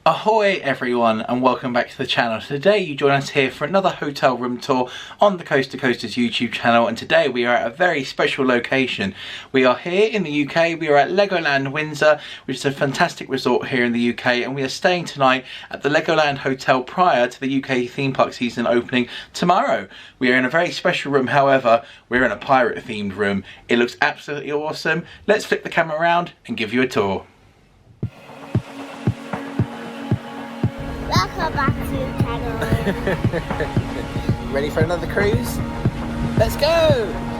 Ahoy everyone, and welcome back to the channel. Today you join us here for another hotel room tour on the Coast to Coasters YouTube channel, and today we are at a very special location. We are here in the UK, we are at LEGOLAND Windsor, which is a fantastic resort here in the UK, and we are staying tonight at the LEGOLAND Hotel prior to the UK theme park season opening tomorrow. We are in a very special room, however, we're in a pirate themed room. It looks absolutely awesome. Let's flip the camera around and give you a tour. Welcome back to the channel. Ready for another cruise? Let's go!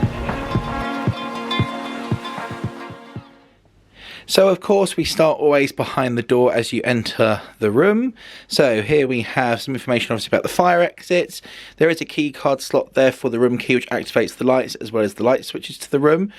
So of course we start always behind the door as you enter the room. So here we have some information obviously about the fire exits. There is a key card slot there for the room key which activates the lights as well as the light switches to the room.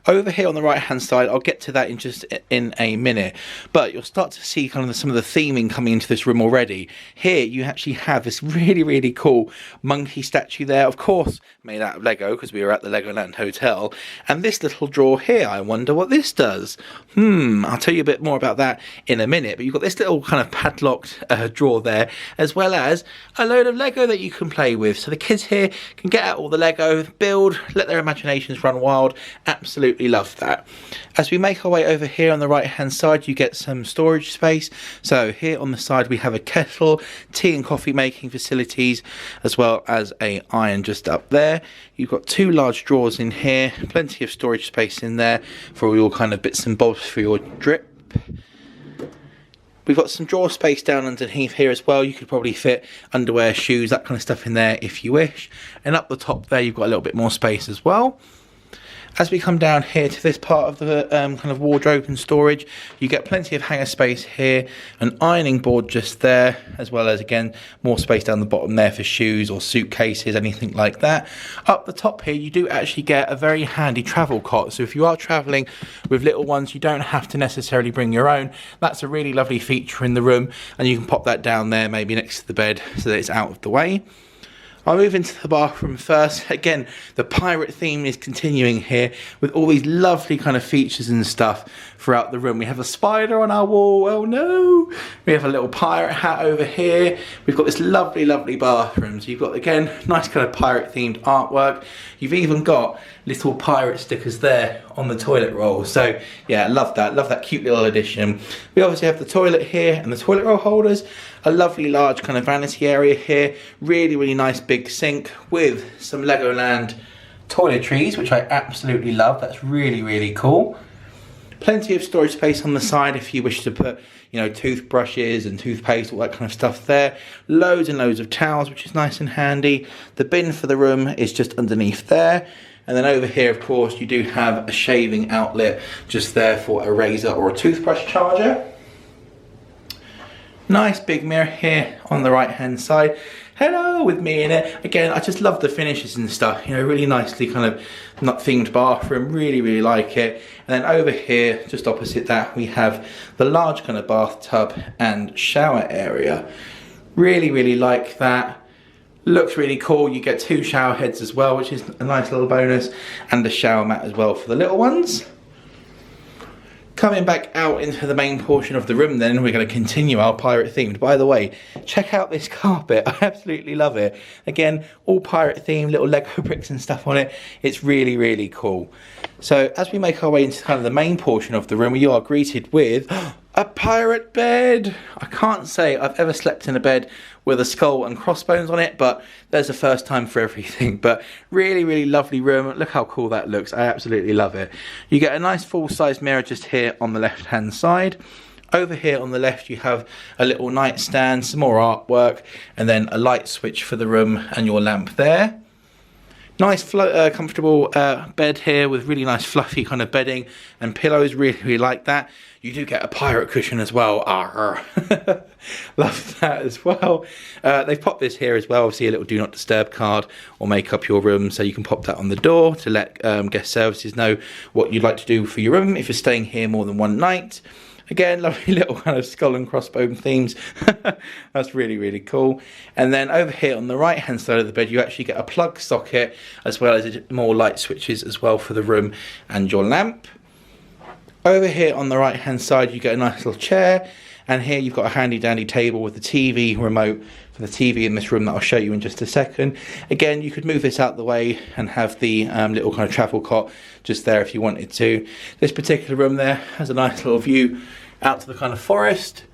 Over here on the right hand side, I'll get to that in just in a minute, but you'll start to see kind of some of the theming coming into this room already. Here you actually have this really cool monkey statue there, of course made out of Lego because we were at the Legoland Hotel, and this little drawer here, I wonder what this does. I'll tell you a bit more about that in a minute, but you've got this little kind of padlocked drawer there, as well as a load of Lego that you can play with. So the kids here can get out all the Lego, build, let their imaginations run wild. Absolutely love that. As we make our way over here on the right hand side, you get some storage space. So here on the side we have a kettle, tea and coffee making facilities, as well as a iron just up there. You've got two large drawers in here, plenty of storage space in there for all your kind of bits and bobs for your drip. We've got some drawer space down underneath here as well. You could probably fit underwear, shoes, that kind of stuff in there if you wish. And up the top there you've got a little bit more space as well. As we come down here to this part of the kind of wardrobe and storage, you get plenty of hanger space here, an ironing board just there, as well as again more space down the bottom there for shoes or suitcases, anything like that. Up the top here you do actually get a very handy travel cot, so if you are travelling with little ones you don't have to necessarily bring your own. That's a really lovely feature in the room, and you can pop that down there maybe next to the bed so that it's out of the way. I'll move into the bathroom first. Again, the pirate theme is continuing here with all these lovely kind of features and stuff throughout the room. We have a spider on our wall, oh no! We have a little pirate hat over here. We've got this lovely bathroom. So you've got, again, nice kind of pirate themed artwork. You've even got little pirate stickers there on the toilet roll. So yeah, love that cute little addition. We obviously have the toilet here and the toilet roll holders. A lovely large kind of vanity area here. Really nice big sink with some Legoland toiletries, which I absolutely love. That's really cool. Plenty of storage space on the side if you wish to put, you know, toothbrushes and toothpaste, all that kind of stuff there. Loads and loads of towels, which is nice and handy. The bin for the room is just underneath there. And then over here, of course, you do have a shaving outlet just there for a razor or a toothbrush charger. Nice big mirror here on the right hand side. Hello, with me in it. Again, I just love the finishes and stuff, you know, really nicely kind of not themed bathroom, really like it. And then over here, just opposite that, we have the large kind of bathtub and shower area. Really like that. Looks really cool. You get two shower heads as well, which is a nice little bonus, and a shower mat as well for the little ones. Coming back out into the main portion of the room then, we're going to continue our pirate themed. By the way, check out this carpet. I absolutely love it. Again, all pirate themed, little Lego bricks and stuff on it. It's really cool. So as we make our way into kind of the main portion of the room, you are greeted with a pirate bed. I can't say I've ever slept in a bed with a skull and crossbones on it, but there's a first time for everything. But really lovely room. Look how cool that looks. I absolutely love it. You get a nice full-size mirror just here on the left hand side. Over here on the left you have a little nightstand, some more artwork, and then a light switch for the room and your lamp there. Nice comfortable bed here with really nice fluffy kind of bedding and pillows. Really like that. You do get a pirate cushion as well. Love that as well. They've popped this here as well, obviously a little do not disturb card or make up your room, so you can pop that on the door to let guest services know what you'd like to do for your room if you're staying here more than one night. Again, lovely little kind of skull and crossbone themes. That's really cool. And then over here on the right hand side of the bed, you actually get a plug socket as well as more light switches as well for the room and your lamp. Over here on the right hand side, you get a nice little chair And here you've got a handy dandy table with the TV remote for the TV in this room that I'll show you in just a second. Again, you could move this out the way and have the little kind of travel cot just there if you wanted to. This particular room there has a nice little view out to the kind of forest.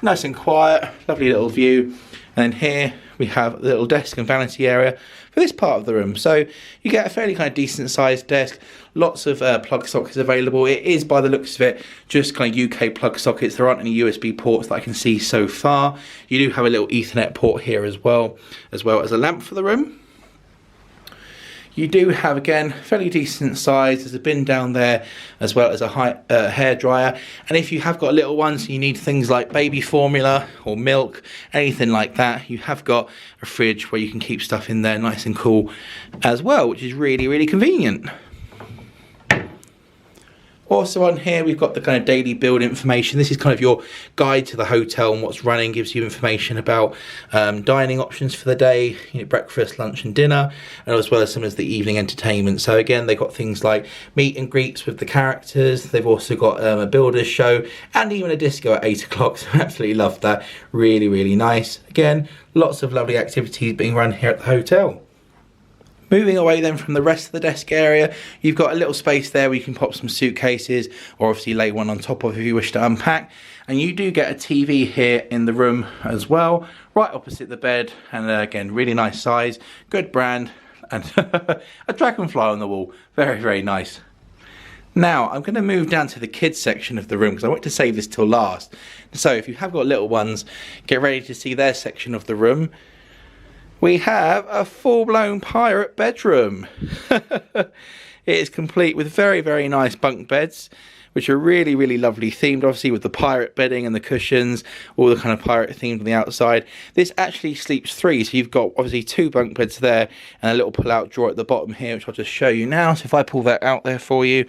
Nice and quiet, lovely little view. And then here we have a little desk and vanity area for this part of the room. So you get a fairly kind of decent sized desk, lots of plug sockets available. It is, by the looks of it, just kind of UK plug sockets. There aren't any USB ports that I can see so far. You do have a little Ethernet port here as well as a lamp for the room. You do have, again, fairly decent size. There's a bin down there as well as a hair dryer. And if you have got little ones, you need things like baby formula or milk, anything like that. You have got a fridge where you can keep stuff in there nice and cool as well, which is really, really convenient. Also on here, we've got the kind of daily build information. This is kind of your guide to the hotel and what's running, gives you information about dining options for the day, you know, breakfast, lunch and dinner, and as well as some of the evening entertainment. So again, they've got things like meet and greets with the characters. They've also got a builders show and even a disco at 8 o'clock. So I absolutely love that. Really, really nice. Again, lots of lovely activities being run here at the hotel. Moving away then from the rest of the desk area, you've got a little space there where you can pop some suitcases or obviously lay one on top of if you wish to unpack. And you do get a TV here in the room as well, right opposite the bed. And again, really nice size, good brand, and a dragonfly on the wall. Very, very nice. Now, I'm going to move down to the kids section of the room because I want to save this till last. So if you have got little ones, get ready to see their section of the room. We have a full-blown pirate bedroom. It is complete with very, very nice bunk beds, which are really, really lovely themed, obviously with the pirate bedding and the cushions, all the kind of pirate themed on the outside. This actually sleeps 3, so you've got obviously 2 bunk beds there and a little pull-out drawer at the bottom here, which I'll just show you now. So if I pull that out there for you,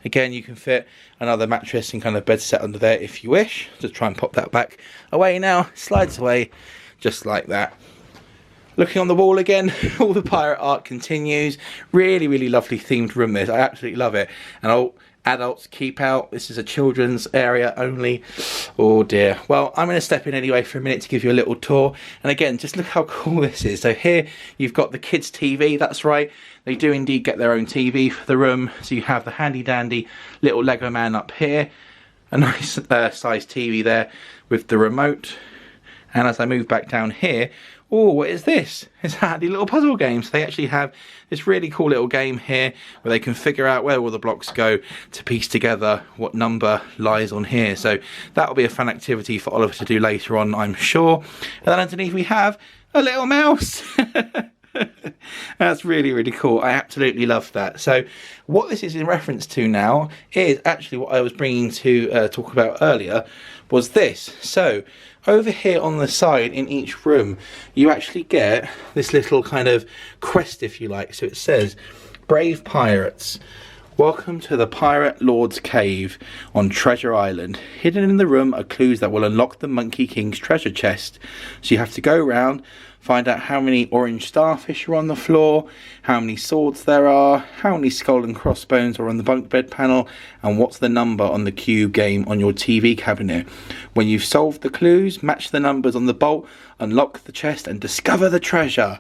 again, you can fit another mattress and kind of bed set under there if you wish. Just try and pop that back away now. Slides away just like that. Looking on the wall again, all the pirate art continues. Really, really lovely themed room this. I absolutely love it. And all adults keep out. This is a children's area only. Oh dear. Well, I'm going to step in anyway for a minute to give you a little tour. And again, just look how cool this is. So here you've got the kids' TV. That's right. They do indeed get their own TV for the room. So you have the handy dandy little Lego man up here. A nice sized TV there with the remote. And as I move back down here, oh, what is this? It's a handy little puzzle game. So they actually have this really cool little game here where they can figure out where all the blocks go to piece together what number lies on here. So that will be a fun activity for Oliver to do later on, I'm sure. And then underneath we have a little mouse. That's really, really cool. I absolutely love that. So what this is in reference to now is actually what I was bringing to talk about earlier was this. So over here on the side in each room, you actually get this little kind of crest, if you like. So it says, "Brave pirates, welcome to the Pirate Lord's Cave on Treasure Island. Hidden in the room are clues that will unlock the Monkey King's treasure chest. So you have to go around, find out how many orange starfish are on the floor, how many swords there are, how many skull and crossbones are on the bunk bed panel, and what's the number on the cube game on your TV cabinet. When you've solved the clues, match the numbers on the bolt, unlock the chest, and discover the treasure."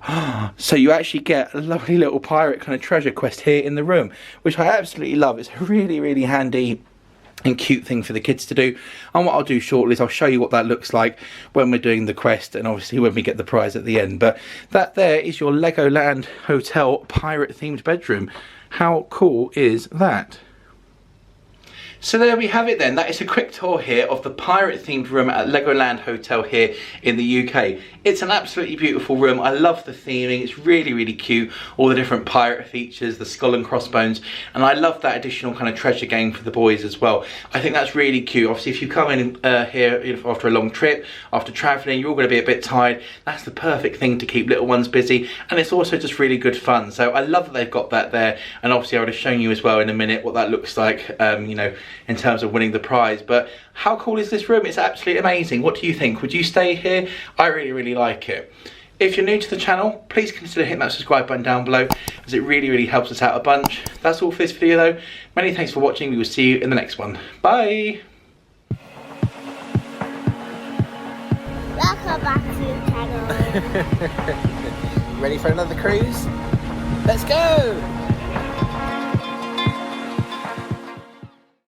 So you actually get a lovely little pirate kind of treasure quest here in the room, which I absolutely love. It's a really, really handy and cute thing for the kids to do. And what I'll do shortly is I'll show you what that looks like when we're doing the quest and obviously when we get the prize at the end. But that there is your Legoland Hotel pirate themed bedroom. How cool is that? So there we have it then. That is a quick tour here of the pirate themed room at Legoland Hotel here in the UK. It's an absolutely beautiful room. I love the theming. It's really, really cute. All the different pirate features, the skull and crossbones. And I love that additional kind of treasure game for the boys as well. I think that's really cute. Obviously, if you come in here after a long trip, after traveling, you're all going to be a bit tired. That's the perfect thing to keep little ones busy. And it's also just really good fun. So I love that they've got that there. And obviously, I would have shown you as well in a minute what that looks like, you know, in terms of winning the prize. But how cool is this room? It's absolutely amazing. What do you think? Would you stay here? I really, really like it. If you're new to the channel, please consider hitting that subscribe button down below, as it really, really helps us out a bunch. That's all for this video though. Many thanks for watching. We will see you in the next one. Bye. back to the channel. Ready for another cruise? Let's go!